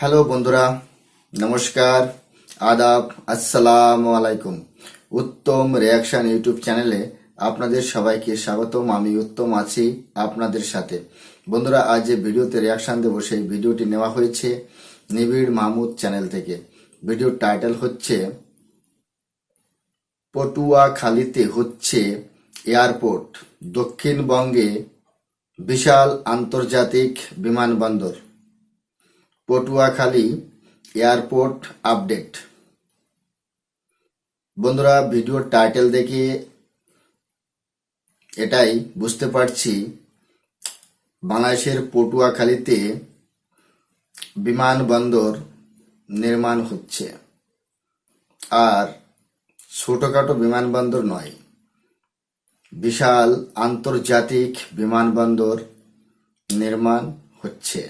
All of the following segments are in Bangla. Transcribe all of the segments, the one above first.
হ্যালো বন্ধুরা, নমস্কার, আদাব, আসসালামু আলাইকুম। উত্তম রিয়াকশন ইউটিউব চ্যানেলে আপনাদের সবাইকে স্বাগতম। আমি উত্তম আছি আপনাদের সাথে। বন্ধুরা, আজ যে ভিডিওতে রিয়াকশন দেবো সেই ভিডিওটি নেওয়া হয়েছে নিবিড় মাহমুদ চ্যানেল থেকে। ভিডিওর টাইটেল হচ্ছে পটুয়াখালীতে হচ্ছে এয়ারপোর্ট, দক্ষিণবঙ্গে বিশাল আন্তর্জাতিক বিমানবন্দর। Patuakhali airport update. বন্ধুরা, ভিডিওর টাইটেল দেখে এটাই বুঝতে পারছি বাংলাদেশের পটুয়াখালীতে বিমানবন্দর নির্মাণ হচ্ছে। আর ছোটখাটো বিমানবন্দর নয়, বিশাল আন্তর্জাতিক বিমানবন্দর নির্মাণ হচ্ছে।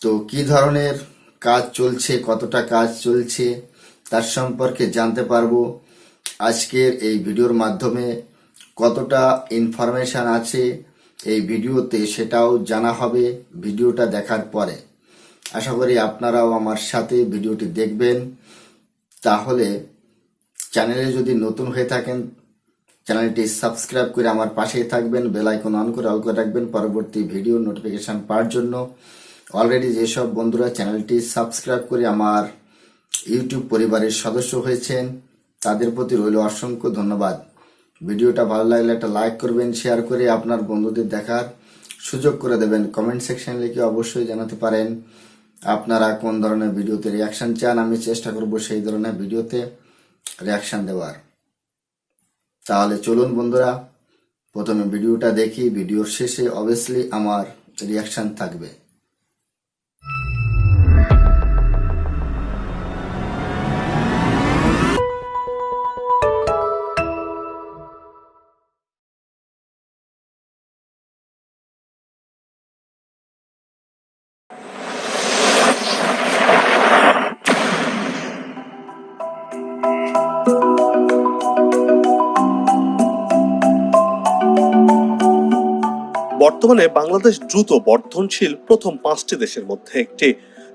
তো কি ধরনের কাজ চলছে, কতটা কাজ চলছে তার সম্পর্কে জানতে পারবো আজকের এই ভিডিওর মাধ্যমে। কতটা ইনফরমেশন আছে এই ভিডিওতে সেটাও জানা হবে ভিডিওটা দেখার পরে। আশা করি আপনারাও আমার সাথে ভিডিওটি দেখবেন। তাহলে চ্যানেলে যদি নতুন হয়ে থাকেন চ্যানেলটি সাবস্ক্রাইব করে আমার পাশেই থাকবেন, বেল আইকন অন করে অল করে রাখবেন পরবর্তী ভিডিও নোটিফিকেশন পাওয়ার জন্য। অলরেডি যেসব বন্ধুরা চ্যানেলটি সাবস্ক্রাইব করে আমার ইউটিউব পরিবারের সদস্য হয়েছেন তাদের প্রতি রইল অসংখ্য ধন্যবাদ। ভিডিওটা ভালো লাগলে একটা লাইক করবেন, শেয়ার করে আপনার বন্ধুদের দেখার সুযোগ করে দেবেন। কমেন্ট সেকশন লিখে অবশ্যই জানাতে পারেন আপনারা কোন ধরনের ভিডিওতে রিয়াকশন চান। আমি চেষ্টা করব সেই ধরনের ভিডিওতে রিয়াকশন দেওয়ার। তাহলে চলুন বন্ধুরা, প্রথমে ভিডিওটা দেখি। ভিডিওর শেষে অবভিয়াসলি আমার রিয়াকশন থাকবে। বর্তমানে বাংলাদেশ দ্রুত বর্ধনশীল প্রথম 5টি দেশের মধ্যে একটি।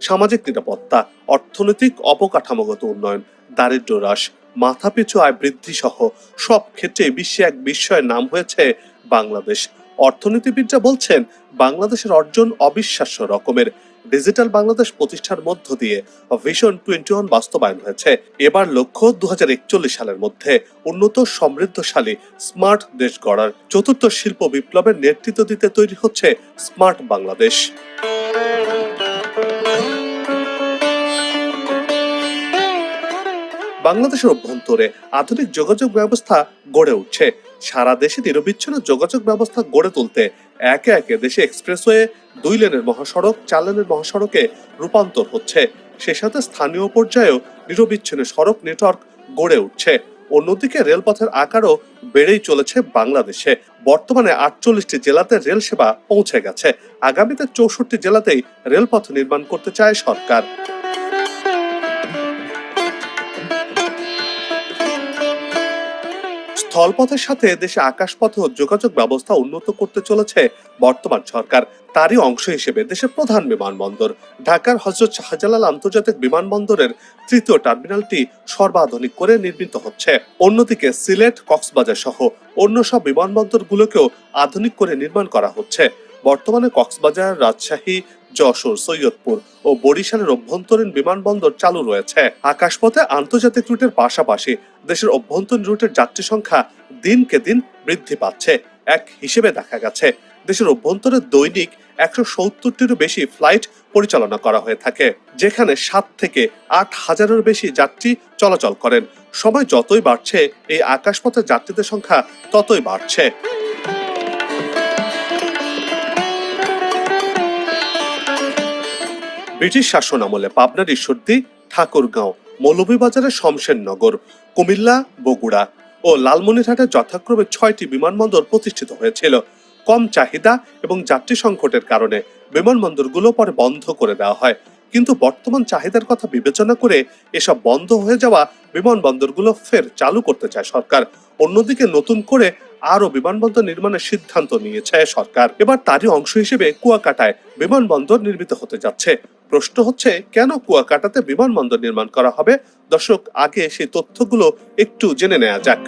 সামাজিক নিরাপত্তা, অর্থনৈতিক অবকাঠামোগত উন্নয়ন, দারিদ্র্য হ্রাস, মাথাপিছু আয় বৃদ্ধি সহ সব ক্ষেত্রে বিশ্বে এক বিস্ময়ের নাম হয়েছে বাংলাদেশ। অর্থনীতিবিদরা বলছেন বাংলাদেশের অর্জন অবিশ্বাস্য রকমের। ডিজিটাল বাংলাদেশ প্রতিষ্ঠার মধ্য দিয়ে ভিশন 21 বাস্তবায়ন হয়েছে। এবার লক্ষ্য 2041 সালের মধ্যে উন্নত, সমৃদ্ধশালী, স্মার্ট দেশ গড়ার। চতুর্থ শিল্প বিপ্লবের নেতৃত্ব দিতে তৈরি হচ্ছে স্মার্ট বাংলাদেশ। বাংলাদেশের অভ্যন্তরে আধুনিক যোগাযোগ ব্যবস্থা গড়ে উঠছে। সারা দেশে নিরবিচ্ছিন্ন যোগাযোগ ব্যবস্থা গড়ে তুলতে একে একে দেশে এক্সপ্রেসওয়ে, 2 লেনের মহাসড়ক 4 লেনের মহাসড়কে রূপান্তর হচ্ছে। সে সাথে স্থানীয় পর্যায়েও নিরবিচ্ছিন্ন সড়ক নেটওয়ার্ক গড়ে উঠছে। অন্যদিকে রেলপথের আকারও বেড়েই চলেছে বাংলাদেশে। বর্তমানে 48টি জেলাতে রেল সেবা পৌঁছে গেছে। আগামীতে 64 জেলাতেই রেলপথ নির্মাণ করতে চায় সরকার। স্থলপথের সাথে দেশে আকাশপথে যোগাযোগ ব্যবস্থা উন্নত করতে চলেছে বর্তমান সরকার। তারই অংশ হিসেবে দেশের প্রধান বিমানবন্দর ঢাকার হযরত শাহজালাল আন্তর্জাতিক বিমানবন্দরের 3য় টার্মিনালটি সর্বাধুনিক করে নির্মিত হচ্ছে। অন্যদিকে সিলেট, কক্সবাজার সহ অন্য সব বিমানবন্দরগুলোকেও আধুনিক করে নির্মাণ করা হচ্ছে। বর্তমানে কক্সবাজার, রাজশাহী, যশোর, সৈয়দপুর ও বরিশালের অভ্যন্তরীণ বিমানবন্দর চালু রয়েছে। আকাশপথে আন্তর্জাতিক রুটের পাশাপাশি দেশের অভ্যন্তরীণ রুটের যাত্রী সংখ্যা দিনকে দিন বৃদ্ধি পাচ্ছে। এক হিসেবে দেখা গেছে দেশের অভ্যন্তরে দৈনিক 170টিরও বেশি ফ্লাইট পরিচালনা করা হয়ে থাকে, যেখানে 7 থেকে 8 হাজারের বেশি যাত্রী চলাচল করেন। সময় যতই বাড়ছে এই আকাশপথে যাত্রীদের সংখ্যা ততই বাড়ছে। ব্রিটিশ শাসন আমলে পাবনার ঈশ্বরদী, ঠাকুরগাঁও, মৌলভীবাজারের শমশেরনগর, কুমিল্লা, বগুড়া ও লালমনিরহাটে যথাক্রমে 6টি বিমানবন্দর প্রতিষ্ঠিত হয়েছিল। কম চাহিদা এবং যাত্রী সংকটের কারণে বিমানবন্দরগুলো পরে বন্ধ করে দেওয়া হয়। কিন্তু বর্তমান চাহিদার কথা বিবেচনা করে এসব বন্ধ হয়ে যাওয়া বিমানবন্দরগুলো ফের চালু করতে চায় সরকার। অন্যদিকে নতুন করে আরো বিমানবন্দর নির্মাণের সিদ্ধান্ত নিয়েছে সরকার। এবার তারই অংশ হিসেবে কুয়াকাটায় বিমানবন্দর নির্মিত হতে যাচ্ছে। প্রশ্ন হচ্ছে, কেন কুয়াকাটাতে বিমানবন্দর নির্মাণ করা হবে? দর্শক, আগে সেই তথ্যগুলো একটু জেনে নেওয়া যাক।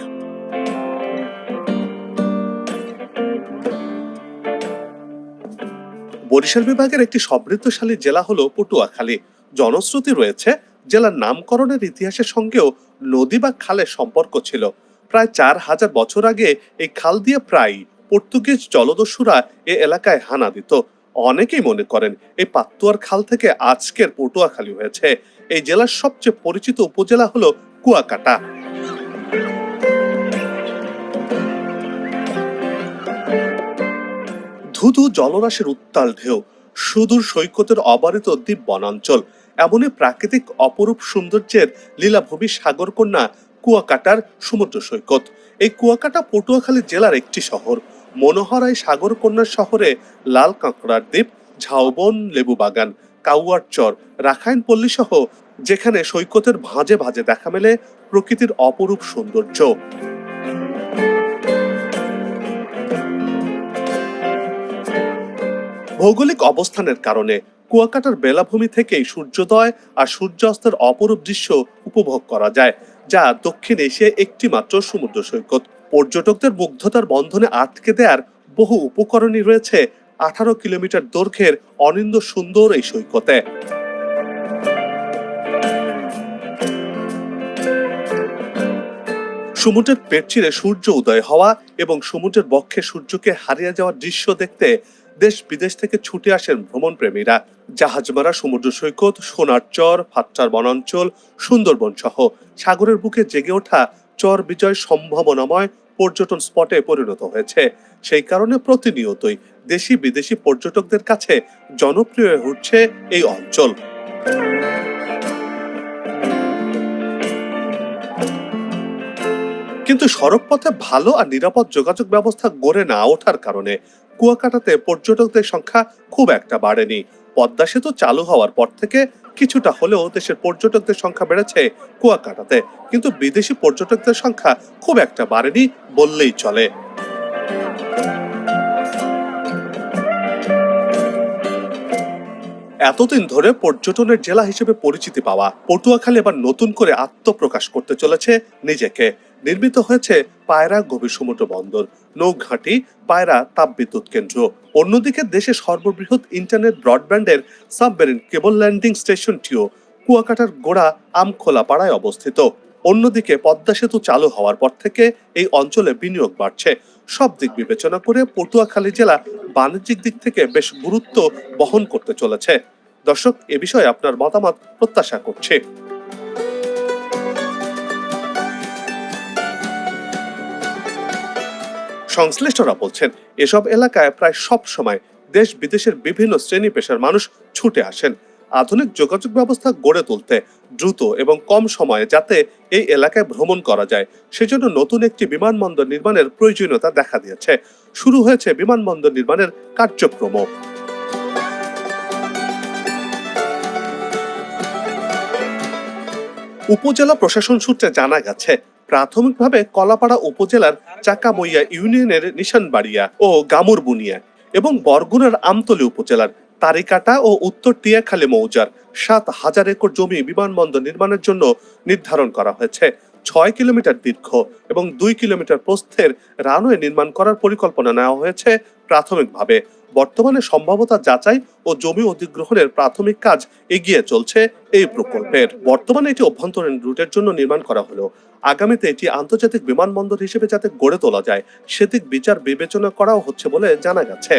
বরিশাল বিভাগের একটি সমৃদ্ধশালী জেলা হলো পটুয়াখালী। জনশ্রুতি রয়েছে জেলার নামকরণের ইতিহাসের সঙ্গেও নদী বা খালের সম্পর্ক ছিল। প্রায় 4000 বছর আগে এই খাল দিয়ে প্রায় পর্তুগিজ জলদস্যুরা এ এলাকায় হানা দিত। অনেকেই মনে করেন এই পাতুয়ার খাল থেকে আজকের পটুয়াখালী হয়েছে। এই জেলার সবচেয়ে পরিচিত উপজেলা হলো কুয়াকাটা। ধুধু জলরাশির উত্তাল ঢেউ, সুদূর সৈকতের অবারিত দ্বীপ বনাঞ্চল, এমনই প্রাকৃতিক অপরূপ সৌন্দর্যের লীলাভূমি সাগরকন্যা কুয়াকাটার সমুদ্র সৈকত। এই কুয়াকাটা পটুয়াখালী জেলার একটি শহর। মনোহর এই সাগরকন্যার শহরে লাল কাঁকড়ার দ্বীপ, ঝাউবন, লেবু বাগান, কাউয়ার চর, রাখাইন পল্লী সহ যেখানে সৈকতের ভাঁজে ভাঁজে দেখা মেলে প্রকৃতির অপরূপ সৌন্দর্য। ভৌগোলিক অবস্থানের কারণে কুয়াকাটার বেলাভূমি থেকেই সূর্যোদয় আর সূর্যাস্তের অপরূপ দৃশ্য উপভোগ করা যায়, যা দক্ষিণ এশিয়ায় একটি মাত্র সমুদ্র সৈকত। পর্যটকদের মুগ্ধতার বন্ধনে আটকে দেওয়ার বহু উপকরণই রয়েছে 18 কিলোমিটার দৈর্ঘ্যের অনিন্দ্য সুন্দর এই সৈকতে। সমুদ্রের পেট চিরে সূর্য উদয় হওয়া এবং সমুদ্রের বক্ষে সূর্যকে হারিয়ে যাওয়ার দৃশ্য দেখতে দেশ বিদেশ থেকে ছুটে আসেন ভ্রমণ প্রেমীরা। জাহাজমারা সমুদ্র সৈকত, সোনার চর, ফাট্টার বনাঞ্চল, সুন্দরবন সহ সাগরের বুকে জেগে ওঠা চর বিজয় সম্ভাবনাময় পর্যটন স্পটে পরিণত হয়েছে। সেই কারণে প্রতিনিয়তই দেশি বিদেশি পর্যটকদের কাছে জনপ্রিয় হয়ে উঠছে এই অঞ্চল। কিন্তু সড়কপথে ভালো আর নিরাপদ যোগাযোগ ব্যবস্থা গড়ে না ওঠার কারণে কুয়াকাটাতে পর্যটকদের সংখ্যা খুব একটা বাড়েনি। পদ্মা সেতু চালু হওয়ার পর থেকে কিছুটা হলেও দেশের পর্যটকদের সংখ্যা বেড়েছে কুয়াকাটাতে, কিন্তু বিদেশি পর্যটকদের সংখ্যা খুব একটা বাড়েনি বললেই চলে। এতদিন ধরে পর্যটনের জেলা হিসেবে পরিচিতি পাওয়া পটুয়াখালী এবার নতুন করে আত্মপ্রকাশ করতে চলেছে নিজেকে। নির্মিত হয়েছে পায়রা গভীর সমুদ্র বন্দর, নৌঘাঁটি, পায়রা তাপবিদ্যুৎ কেন্দ্র। অন্যদিকে দেশের সর্ববৃহৎ ইন্টারনেট ব্রডব্যান্ডের সাবমেরিন কেবল ল্যান্ডিং স্টেশনটিও কুয়াকাটার গোড়া আমখোলা পাড়ায় অবস্থিত। অন্যদিকে পদ্মা সেতু চালু হওয়ার পর থেকে এই অঞ্চলে বিনিয়োগ বাড়ছে। সব দিক বিবেচনা করে পটুয়াখালী জেলা বাণিজ্যিক দিক থেকে বেশ গুরুত্ব বহন করতে চলেছে। দর্শক, এ বিষয়ে আপনার মতামত প্রত্যাশা করছি। সংশ্লিষ্টরা বলছেন, এসব এলাকায় প্রায় সব সময় দেশ বিদেশের বিভিন্ন শ্রেণী পেশার মানুষ ছুটে আসেন আধুনিক যোগাযোগ ব্যবস্থা গড়ে তুলতে, দ্রুত এবং কম সময়ে যাতে এই এলাকায় ভ্রমণ করা যায়, সেজন্য নতুন একটি বিমানবন্দর নির্মাণের প্রয়োজনীয়তা দেখা দিয়েছে। শুরু হয়েছে বিমানবন্দর নির্মাণের কার্যক্রম। উপজেলা প্রশাসন সূত্রে জানা গেছে, প্রাথমিকভাবে কলাপাড়া উপজেলার চাকামইয়া ইউনিয়নের নিশানবাড়িয়া ও গামুরবুনিয়া এবং বরগুনার আমতলী উপজেলার তারিকাটা ও উত্তর টিয়াখালী মৌজার 7000 একর জমি বিমানবন্দর নির্মাণের জন্য নির্ধারণ করা হয়েছে। 6 কিলোমিটার দীর্ঘ এবং 2 কিলোমিটার প্রস্থের রানওয়ে নির্মাণ করার পরিকল্পনা নেওয়া হয়েছে প্রাথমিকভাবে। বর্তমানে সম্ভাব্যতা যাচাই ও জমি অধিগ্রহণের প্রাথমিক কাজ এগিয়ে চলছে এই প্রকল্পের। বর্তমানে এটি অভ্যন্তরীণ রুটের জন্য নির্মাণ করা হলেও আগামীতে এটি আন্তর্জাতিক বিমানবন্দর হিসেবে যাতে গড়ে তোলা যায় সেদিক বিচার বিবেচনা করাও হচ্ছে বলে জানা গেছে।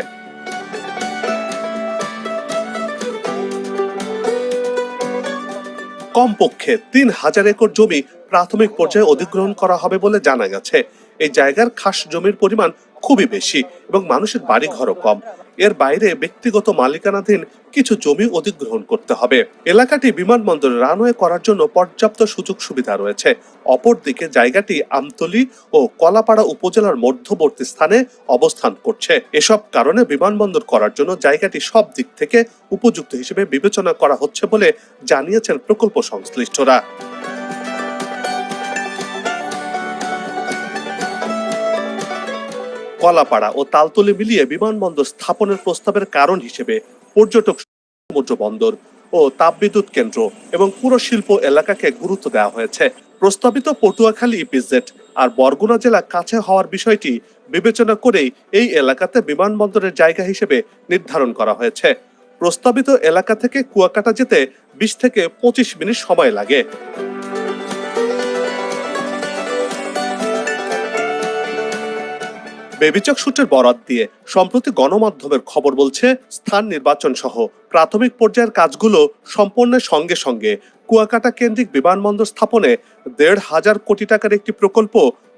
কমপক্ষে 3000 একর জমি প্রাথমিক পর্যায়ে অধিগ্রহণ করা হবে বলে জানা গেছে। এই জায়গার খাস জমির পরিমাণ খুবই বেশি এবং মানুষের বাড়িঘরও কম। এর বাইরে ব্যক্তিগত মালিকানাধীন কিছু জমি অধিগ্রহণ করতে হবে। এলাকাটি বিমানবন্দর রানওয়ে করার জন্য পর্যাপ্ত সুযোগ সুবিধা রয়েছে। অপরদিকে জায়গাটি আমতলী ও কলাপাড়া উপজেলার মধ্যবর্তী স্থানে অবস্থান করছে। এসব কারণে বিমানবন্দর করার জন্য জায়গাটি সব দিক থেকে উপযুক্ত হিসেবে বিবেচনা করা হচ্ছে বলে জানিয়েছেন প্রকল্প সংশ্লিষ্টরা। কলাপাড়া ও তালতলি মিলিয়ে বিমানবন্দর স্থাপনের প্রস্তাবের কারণ হিসেবে পর্যটক সমুদ্র বন্দর ও তাপবিদ্যুৎ কেন্দ্র এবং পুরো শিল্প এলাকাকে গুরুত্ব দেওয়া হয়েছে। প্রস্তাবিত পটুয়াখালী ইপিজেড আর বরগুনা জেলা কাছে হওয়ার বিষয়টি বিবেচনা করেই এই এলাকাতে বিমানবন্দরের জায়গা হিসেবে নির্ধারণ করা হয়েছে। প্রস্তাবিত এলাকা থেকে কুয়াকাটা যেতে 20 থেকে 25 মিনিট সময় লাগে। বেবিচক সূত্রের বরাত দিয়ে সম্প্রতি গণমাধ্যমের খবর বলছে, স্থান নির্বাচন সহ প্রাথমিক পর্যায়ের কাজগুলো সম্পন্নের সঙ্গে সঙ্গে কুয়াকাটা কেন্দ্রিক বিমানবন্দর স্থাপনে 1,500 কোটি টাকার একটি প্রকল্প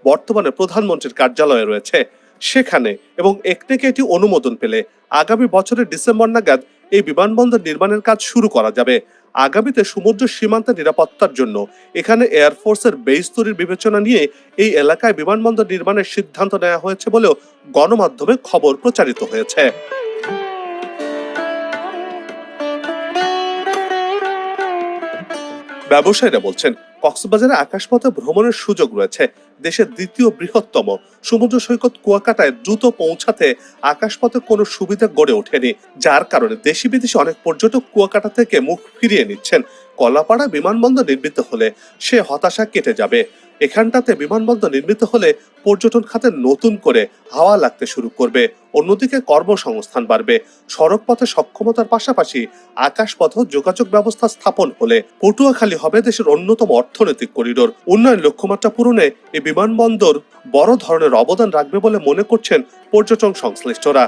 বর্তমানে প্রধানমন্ত্রীর কার্যালয়ে রয়েছে। সেখানে এবং একনেকে এটি অনুমোদন পেলে আগামী বছরের ডিসেম্বর নাগাদ এই বিমানবন্দর নির্মাণের কাজ শুরু করা যাবে। আগামীতে সমুদ্র সীমান্তে নিরাপত্তার জন্য এখানে এয়ারফোর্সের বেস তৈরির বিবেচনা নিয়ে এই এলাকায় বিমানবন্দর নির্মাণের সিদ্ধান্ত নেওয়া হয়েছে বলেও গণমাধ্যমে খবর প্রচারিত হয়েছে। ব্যবসায়ীরা বলছেন, কক্সবাজারে আকাশপথে ভ্রমণের সুযোগ রয়েছে। দেশের দ্বিতীয় বৃহত্তম সমুদ্র সৈকত কুয়াকাটায় দ্রুত পৌঁছাতে আকাশপথে কোনো সুবিধা গড়ে ওঠেনি, যার কারণে দেশি বিদেশি অনেক পর্যটক কুয়াকাটা থেকে মুখ ফিরিয়ে নিচ্ছেন। কলাপাড়া বিমানবন্দর নির্মিত হলে সে হতাশা কেটে যাবে। এখানটাতে বিমানবন্দর নির্মিত হলে পর্যটন খাতে নতুন করে হাওয়া লাগতে শুরু করবে। অন্যদিকে কর্মসংস্থান বাড়বে। সড়কপথে সক্ষমতার পাশাপাশি আকাশপথ যোগাযোগ ব্যবস্থা স্থাপন হলে পটুয়াখালী হবে দেশের অন্যতম অর্থনৈতিক করিডোর। উন্নয়ন লক্ষ্যমাত্রা পূরণে এই বিমানবন্দর বড় ধরনের অবদান রাখবে বলে মনে করছেন পর্যটন সংশ্লিষ্টরা।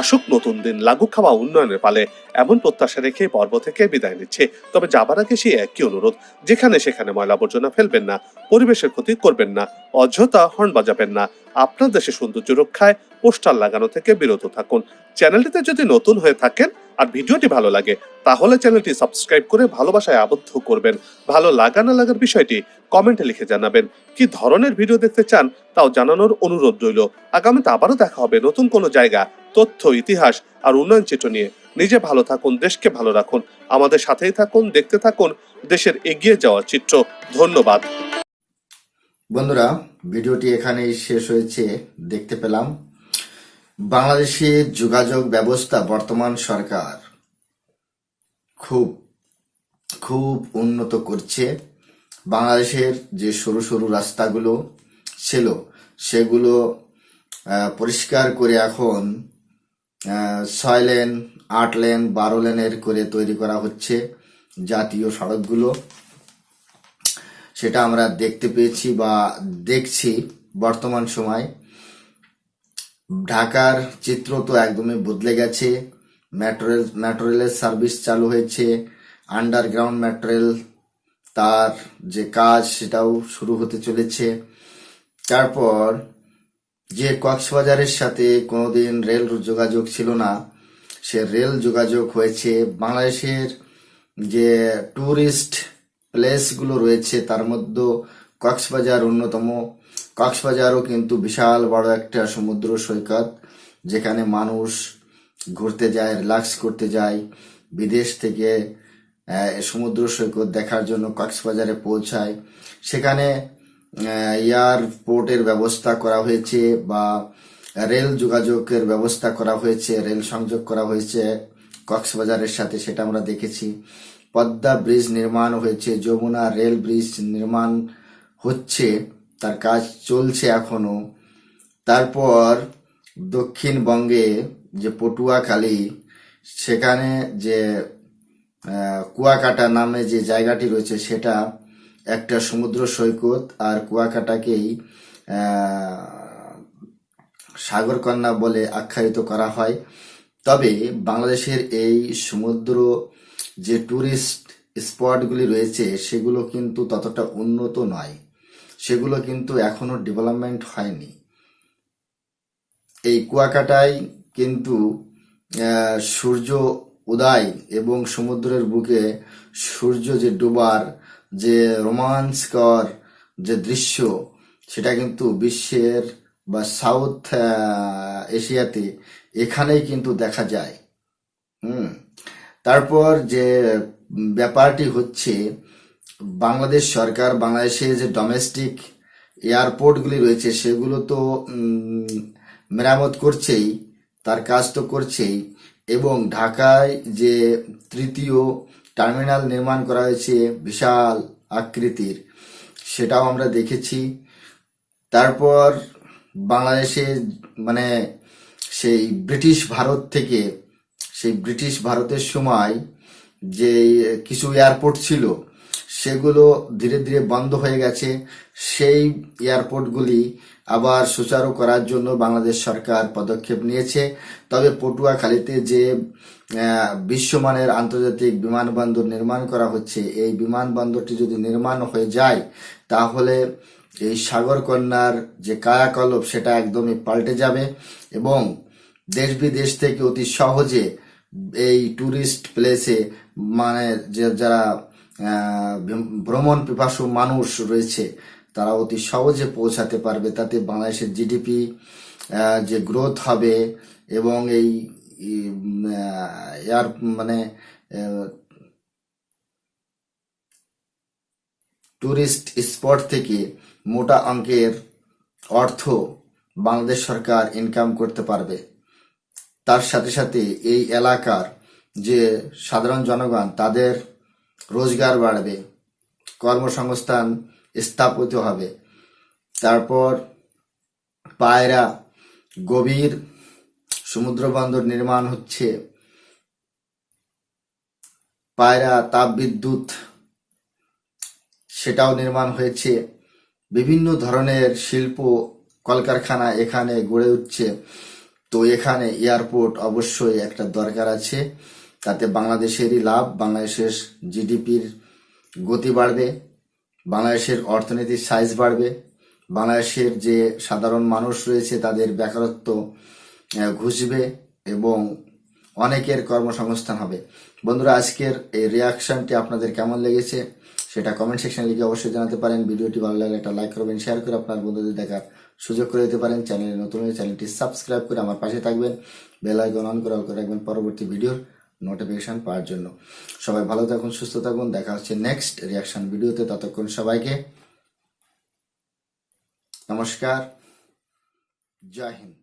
আসুক নতুন দিন, লাগুক খাওয়া উন্নয়নের পালে, এমন প্রত্যাশা রেখে পর্ব থেকে বিদায় নিচ্ছে। তবে যাবার আগে সেই একই অনুরোধ, যেখানে সেখানে ময়লা আবর্জনা ফেলবেন না, পরিবেশের ক্ষতি করবেন না, অযথা হর্ন বাজাবেন না। আপনার দেশে সৌন্দর্য রক্ষায় পোস্টার লাগানো থেকে বিরত থাকুন। চ্যানেলটিতে যদি নতুন হয়ে থাকেন আর ভিডিওটি ভালো লাগে, তাহলে চ্যানেলটি সাবস্ক্রাইব করে ভালোবাসায় আবদ্ধ করবেন। ভালো লাগা না লাগার বিষয়টি কমেন্টে লিখে জানাবেন। কি ধরনের ভিডিও দেখতে চান তাও জানানোর অনুরোধ রইল। আগামীতে আবারও দেখা হবে নতুন কোনো জায়গা, তথ্য, ইতিহাস আর উন্নয়ন চিত্র নিয়ে। নিজে ভালো থাকুন, দেশকে ভালো রাখুন, আমাদের সাথেই থাকুন, দেখতে থাকুন দেশের এগিয়ে যাওয়ার চিত্র। ধন্যবাদ বন্ধুরা, ভিডিওটি এখানেই শেষ হয়েছে। দেখতে পেলাম বাংলাদেশের যোগাযোগ ব্যবস্থা বর্তমান সরকার খুব খুব উন্নত করছে। বাংলাদেশের যে সরু সরু রাস্তাগুলো ছিল সেগুলো পরিষ্কার করে এখন 6 লেন, 8 লেন, 12 লেনের করে তৈরি করা হচ্ছে জাতীয় সড়কগুলো। সেটা আমরা দেখতে পেয়েছি বা দেখছি। বর্তমান সময় ঢাকার চিত্র তো একদমই বদলে গেছে। মেট্রো রেলের সার্ভিস চালু হয়েছে। আন্ডারগ্রাউন্ড মেট্রো রেল, তার যে কাজ সেটাও শুরু হতে চলেছে। তারপর যে কক্সবাজারের সাথে কোনোদিন রেল যোগাযোগ ছিল না, সে রেল যোগাযোগ হয়েছে। বাংলাদেশের যে ট্যুরিস্ট প্লেসগুলো রয়েছে তার মধ্যে কক্সবাজার অন্যতম। কক্সবাজারও কিন্তু বিশাল বড় একটা সমুদ্র সৈকত, যেখানে মানুষ ঘুরতে যায়, রিল্যাক্স করতে যায়। বিদেশ থেকে সমুদ্র সৈকত দেখার জন্য কক্সবাজারে পৌঁছায়। সেখানে এয়ারপোর্টের ব্যবস্থা করা হয়েছে বা রেল যোগাযোগের ব্যবস্থা করা হয়েছে, রেল সংযোগ করা হয়েছে কক্সবাজারের সাথে, সেটা আমরা দেখেছি। পদ্মা ব্রিজ নির্মাণ হয়েছে, যমুনা রেল ব্রিজ নির্মাণ হচ্ছে, তার কাজ চলছে এখনো। তারপর দক্ষিণবঙ্গে যে পটুয়াখালী, সেখানে যে কুয়াকাটা নামে যে জায়গাটি রয়েছে সেটা একটা সমুদ্র সৈকত, আর কুয়াকাটাকেই সাগরকন্যা বলে আখ্যায়িত করা হয়। তবে বাংলাদেশের এই সমুদ্র যে ট্যুরিস্ট স্পটগুলি রয়েছে সেগুলো কিন্তু ততটা উন্নত নয়, সেগুলো কিন্তু এখনো ডেভেলপমেন্ট হয়নি। এই কুয়াকাটায় কিন্তু সূর্য উদয় এবং সমুদ্রের বুকে সূর্য যে ডোবার যে রোমাঞ্চকর যে দৃশ্য, সেটা কিন্তু বিশ্বের বা সাউথ এশিয়াতে এখানেই কিন্তু দেখা যায়। তারপর যে ব্যাপারটি হচ্ছে, বাংলাদেশ সরকার বাংলাদেশে যে ডোমেস্টিক এয়ারপোর্টগুলি রয়েছে সেগুলো তো মেরামত করছেই, তার কাজ তো করছেই, এবং ঢাকায় যে তৃতীয় টার্মিনাল নির্মাণ করা হয়েছে বিশাল আকৃতির, সেটাও আমরা দেখেছি। তারপর বাংলাদেশে মানে সেই ব্রিটিশ ভারত থেকে, সেই ব্রিটিশ ভারতের সময় যে কিছু এয়ারপোর্ট ছিল সেগুলো ধীরে ধীরে বন্ধ হয়ে গেছে। সেই এয়ারপোর্টগুলি আবার সুচারু করার জন্য বাংলাদেশ সরকার পদক্ষেপ নিয়েছে। তবে পটুয়াখালীতে যে বিশ্বমানের আন্তর্জাতিক বিমানবন্দর নির্মাণ করা হচ্ছে, এই বিমানবন্দরটি যদি নির্মাণ হয়ে যায় তাহলে এই সাগরকন্যার যে কায়াকল্প সেটা একদমই পাল্টে যাবে, এবং দেশ বিদেশ থেকে অতি সহজে এই ট্যুরিস্ট প্লেসে মানে যে যারা ভ্রমণ পিপাসু মানুষ রয়েছে তারা অতি সহজে পৌঁছাতে পারবে। তাতে বাংলাদেশের জিডিপি যে গ্রোথ হবে, এবং এই এয়ার মানে ট্যুরিস্ট স্পট থেকে মোটা অঙ্কের অর্থ বাংলাদেশ সরকার ইনকাম করতে পারবে। তার সাথে সাথে এই এলাকার যে সাধারণ জনগণ তাদের রোজগার বাড়বে, কর্মসংস্থান স্থাপিত হবে। তারপর পায়রা গভীর সমুদ্র বন্দর নির্মাণ হচ্ছে, পায়রা তাপবিদ্যুৎ সেটাও নির্মাণ হয়েছে, বিভিন্ন ধরনের শিল্প কলকারখানা এখানে গড়ে উঠছে। তো এখানে এয়ারপোর্ট অবশ্যই একটা দরকার আছে, তাতে বাংলাদেশেরই লাভ, বাংলাদেশের জিডিপির গতি বাড়বে, বাংলাদেশের অর্থনীতির সাইজ বাড়বে, বাংলাদেশের যে সাধারণ মানুষ রয়েছে তাদের বেকারত্ব ঘুচবে, এবং অনেকের কর্মসংস্থান হবে। বন্ধুরা, আজকের এই রিয়াকশনটি আপনাদের কেমন লেগেছে সেটা কমেন্ট সেকশনে লিখে অবশ্যই জানাতে পারেন। ভিডিওটি ভালো লাগলে একটা লাইক করবেন, শেয়ার করে আপনার বন্ধুদের দেখার সুযোগ করে দিতে পারেন। চ্যানেলে নতুন হয়ে চ্যানেলটি সাবস্ক্রাইব করে আমার পাশে থাকবেন, বেল আইকন অন করে অল করে রাখবেন পরবর্তী ভিডিওর নোটিফিকেশন পাওয়ার জন্য। সবাই ভালো থাকুন, সুস্থ থাকুন, দেখা হচ্ছে নেক্সট রিয়াকশন ভিডিওতে। ততক্ষণ সবাইকে নমস্কার, জয় হিন্দ।